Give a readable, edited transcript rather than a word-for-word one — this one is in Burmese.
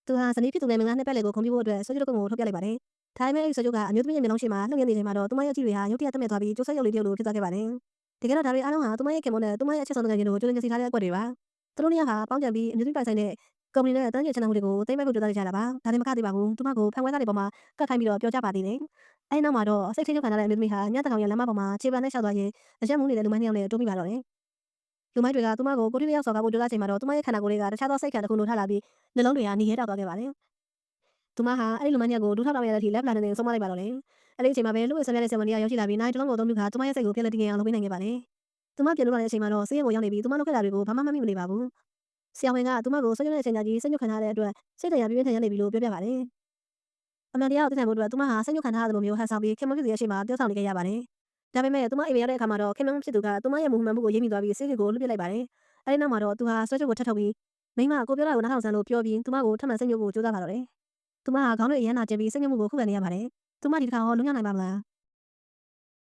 သူဟာဇနီးဖြစ်သူနဲ့မင်္ဂလာနှစ်ပတ်လည်ကိုဂုဏ်ပြုဖို့အတွက်ဆွေးကြိုးတစ်ခုကိုထုတ်ပြလိုက်ပါတယ်။ဒါပေမဲ့အဲ့ဒီဆွေးကြိုးကအမျိုးသမီးရဲ့မျက်လုံးရှိမှာလှုပ်ရနေချိန်မှာတော့သူမရဲ့အကြည့်တွေဟာရုတ်တရက်တက်မဲ့သွားပြီးကျိုးဆွဲရုပ်လေးတစ်ရုပ်လိုဖြစ်သွားခဲ့ပါတယ်။တကယ်တော့ဒါတွေအားလုံးဟာသူမရဲ့ခင်မုန်းနဲ့သူမရဲ့အချစ်ဆုံးတကယ်ချင်းတို့ကြိုးတင်ကြစီထားတဲ့အကွက်တွေပါ။သူတို့နှစ်ယောက်ဟာပေါင်းကြံပြီးအမျိုးသမီးပိုင်ဆိုင်တဲ့ကုမ္ပဏီနဲ့တန်းကျချမ်းသာမှုတွေကိုသိမ်းမဲ့ဖို့ကြိုးစားနေကြတာပါ။ဒါတင်မကသေးပါဘူး။သူမကိုဖန်ခွဲသားတွေပေါ်မှာကတ်ခိုင်းပြီးတော့ပြောကြပါသေးတယ်။အဲ့နောက်မှာတော့စိတ်ထိန်ချုပ်ခံထားတဲ့အမျိုးသမီးဟာညတကောင်ရဲ့လမ်းမပေါ်မှာခြေပံနဲ့ရှောက်သွားရင်အရက်မူးနေတဲ့လူမိုင်းနှစ်ယောက်နဲ့တိုးမိပါတော့တယ်။လူမိုင်းတွေကသူမကိုကိုထွေးတစ်ယောက်စော်ကားဖို့ကြိုးစားချိန်မှာတော့သူမရဲ့ခန္ဓာကိုယ်တွေကတခြားသောစိတ်ခံတစ်ခုလိုထလာပြီးနှလုံးတွေဟာညီရဲတောက်သွားခဲ့ပါတယ်။သူမဟာအဲ့ဒီလူမိုင်းနှစ်ယောက်ကိုဒူးထောက်တောင်ရတဲ့အထိလက်ပလာနေဆုံးမလိုက်ပါတော့တယ်။အဲ့ဒီအချိန်မှာပဲလူ့ဝိဆံပြတဲ့ဆံမန်တွေကရောက်ရှိလာပြီးနိုင်တလုံးကိုအသုံးပြုခါသူမရဲ့စိတ်ကိုပြန်လည်တည်ငြိမ်အောင်လုပ်ပေးနိုင်ခဲ့ပါတယ်။သူမပြန်လို့လာတဲ့အချိန်မှာတော့ဆေးရုံကိုရောက်နေပြီးသူမလုပ်ခဲ့တာတွေကိုဘာမှမမိမနေပါဘူး။ဆရာဝန်ကသူမကိုဆွေးနွေးတဲ့အချိန်ကြာကြီးစိတ်ညစ်ခံထားတဲ့အတွက်စိတ်တရားပြင်းပြင်းထန်ရနေပြီလို့ပြောပြပါတယ်။အမှန်တရားကိုသိနိုင်ဖို့အတွက်သူမဟာစိတ်ညစ်ခံထားရသလိုမျိုးဟန်ဆောင်ပြီးခင်မဖြစ်စီရဲ့အရှိမပြောဆောင်နေခဲ့ရပါတယ်။ဒါပေမဲ့သူမအိမ်ရောက်တဲ့အခါမှာတော့ခင်မဖြစ်သူကသူမရဲ့မူမှန်မှုကိုရိပ်မိသွားပြီးဆေးကိုလွှတ်ပစ်လိုက်ပါတယ်။အဲဒီနောက်မှာတော့သူဟာဆွဲချုပ်ကိုထပ်ထုတ်ပြီးမိမကိုပြောတာကိုနားထောင်စမ်းလို့ပြောပြီးသူမကိုထပ်မံစိတ်ညစ်ဖို့ကြိုးစားပါတော့တယ်။သူမဟာခေါင်းတွေအရမ်းနာကျင်ပြီးစိတ်ညစ်မှုကိုခုခံနေရပါတယ်။သူမဒီတစ်ခါဟောလွန်မြောက်နိုင်ပါမလား